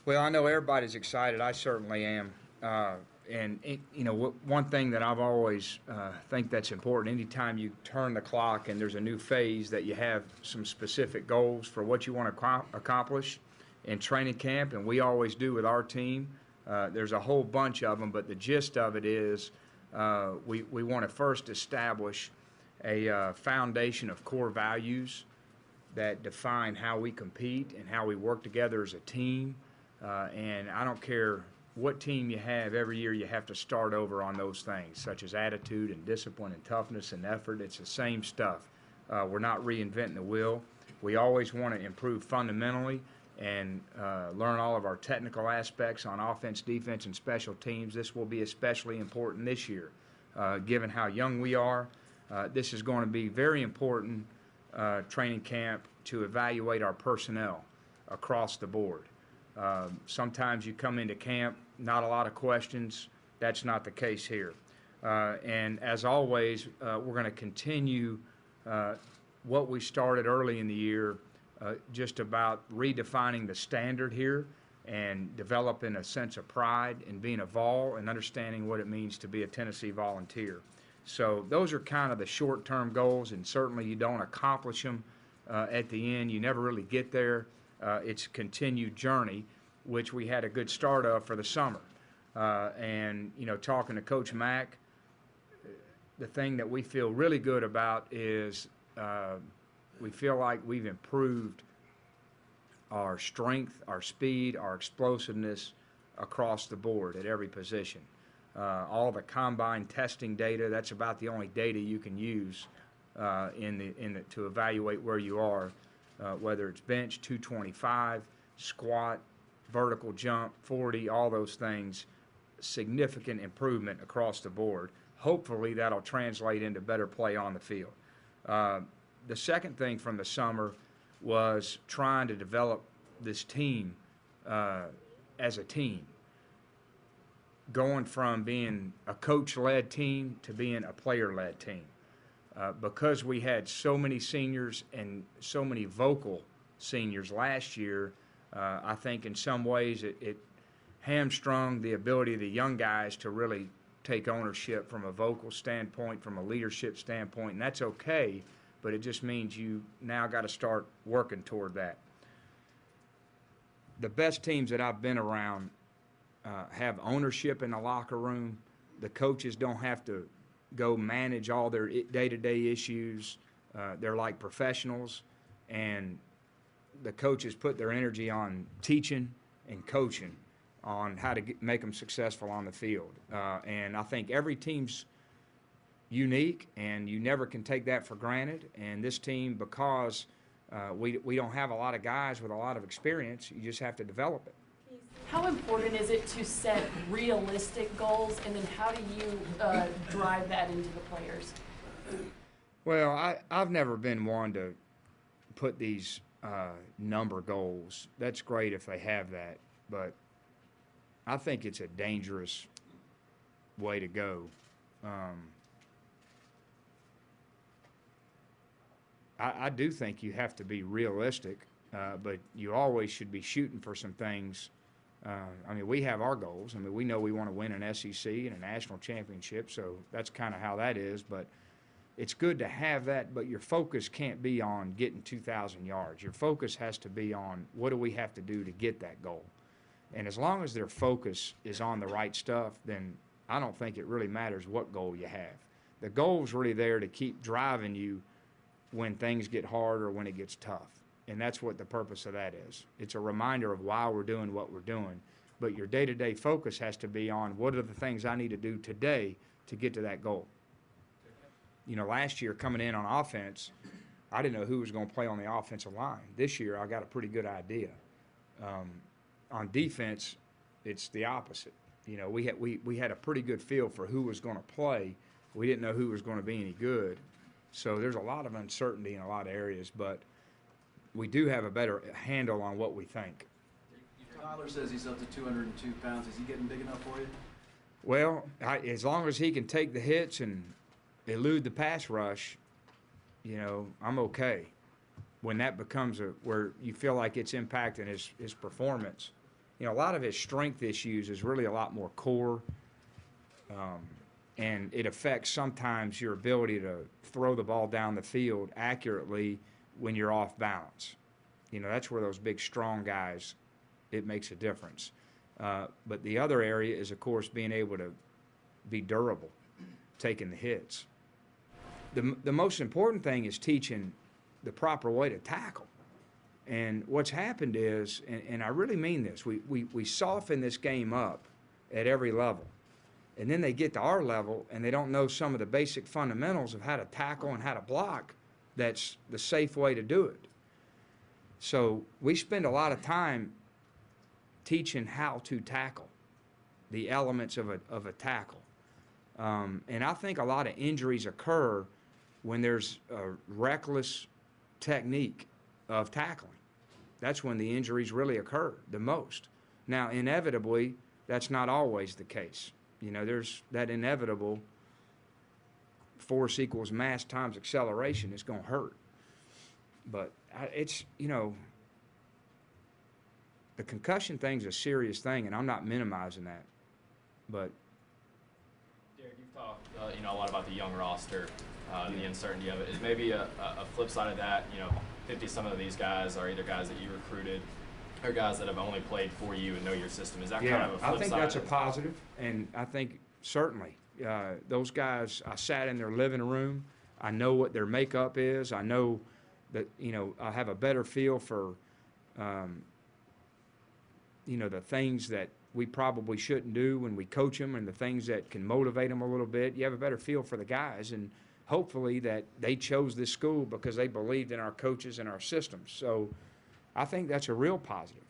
Well, I know everybody's excited. I certainly am. One thing that I've always think that's important, anytime you turn the clock and there's a new phase, that you have some specific goals for what you want to accomplish in training camp, and we always do with our team. There's a whole bunch of them, but the gist of it is we want to first establish a foundation of core values that define how we compete and how we work together as a team. And I don't care what team you have, every year you have to start over on those things, such as attitude and discipline and toughness and effort. It's the same stuff. We're not reinventing the wheel. We always want to improve fundamentally and learn all of our technical aspects on offense, defense, and special teams. This will be especially important this year, given how young we are. This is going to be very important training camp to evaluate our personnel across the board. Sometimes you come into camp, not a lot of questions. That's not the case here. And as always, we're going to continue what we started early in the year, just about redefining the standard here and developing a sense of pride in being a Vol and understanding what it means to be a Tennessee Volunteer. So those are kind of the short-term goals, and certainly you don't accomplish them at the end. You never really get there. It's a continued journey, which we had a good start of for the summer. Talking to Coach Mack, the thing that we feel really good about is we feel like we've improved our strength, our speed, our explosiveness across the board at every position. All the combine testing data, that's about the only data you can use to evaluate where you are, whether it's bench, 225, squat, vertical jump, 40, all those things, significant improvement across the board. Hopefully that'll translate into better play on the field. The second thing from the summer was trying to develop this team as a team, going from being a coach-led team to being a player-led team. Because we had so many seniors and so many vocal seniors last year, I think in some ways it hamstrung the ability of the young guys to really take ownership from a vocal standpoint, from a leadership standpoint, and that's okay, but it just means you now got to start working toward that. The best teams that I've been around have ownership in the locker room. The coaches don't have to go manage all their day-to-day issues. They're like professionals, and the coaches put their energy on teaching and coaching on how to make them successful on the field. And I think every team's unique, and you never can take that for granted. And this team, because we don't have a lot of guys with a lot of experience, you just have to develop it. How important is it to set realistic goals, and then how do you drive that into the players? Well, I've never been one to put these number goals. That's great if they have that, but I think it's a dangerous way to go. I do think you have to be realistic, but you always should be shooting for some things. We have our goals. We know we want to win an SEC and a national championship, so that's kind of how that is. But it's good to have that, but your focus can't be on getting 2,000 yards. Your focus has to be on what do we have to do to get that goal. And as long as their focus is on the right stuff, then I don't think it really matters what goal you have. The goal's really there to keep driving you when things get hard or when it gets tough. And that's what the purpose of that is. It's a reminder of why we're doing what we're doing. But your day-to-day focus has to be on what are the things I need to do today to get to that goal. Last year coming in on offense, I didn't know who was going to play on the offensive line. This year I got a pretty good idea. On defense, it's the opposite. We had a pretty good feel for who was going to play. We didn't know who was going to be any good. So there's a lot of uncertainty in a lot of areas, but we do have a better handle on what we think. Tyler says he's up to 202 pounds. Is he getting big enough for you? Well, as long as he can take the hits and elude the pass rush, I'm okay. When that becomes where you feel like it's impacting his performance, a lot of his strength issues is really a lot more core, and it affects sometimes your ability to throw the ball down the field accurately when you're off balance. That's where those big, strong guys, it makes a difference. But the other area is, of course, being able to be durable, taking the hits. The most important thing is teaching the proper way to tackle. And what's happened is, and I really mean this, we soften this game up at every level. And then they get to our level and they don't know some of the basic fundamentals of how to tackle and how to block. That's the safe way to do it. So we spend a lot of time teaching how to tackle, the elements of a tackle. And I think a lot of injuries occur when there's a reckless technique of tackling. That's when the injuries really occur the most. Now, inevitably, that's not always the case. There's that inevitable force equals mass times acceleration is going to hurt. But it's, the concussion thing's a serious thing, and I'm not minimizing that. But Derek, you've talked, a lot about the young roster, the uncertainty of it. Is maybe a flip side of that, 50 some of these guys are either guys that you recruited or guys that have only played for you and know your system. Is that kind of a flip side? I think that's a positive, and I think certainly those guys, I sat in their living room. I know what their makeup is. I know that, I have a better feel for, the things that we probably shouldn't do when we coach them and the things that can motivate them a little bit. You have a better feel for the guys, and hopefully that they chose this school because they believed in our coaches and our systems. So I think that's a real positive.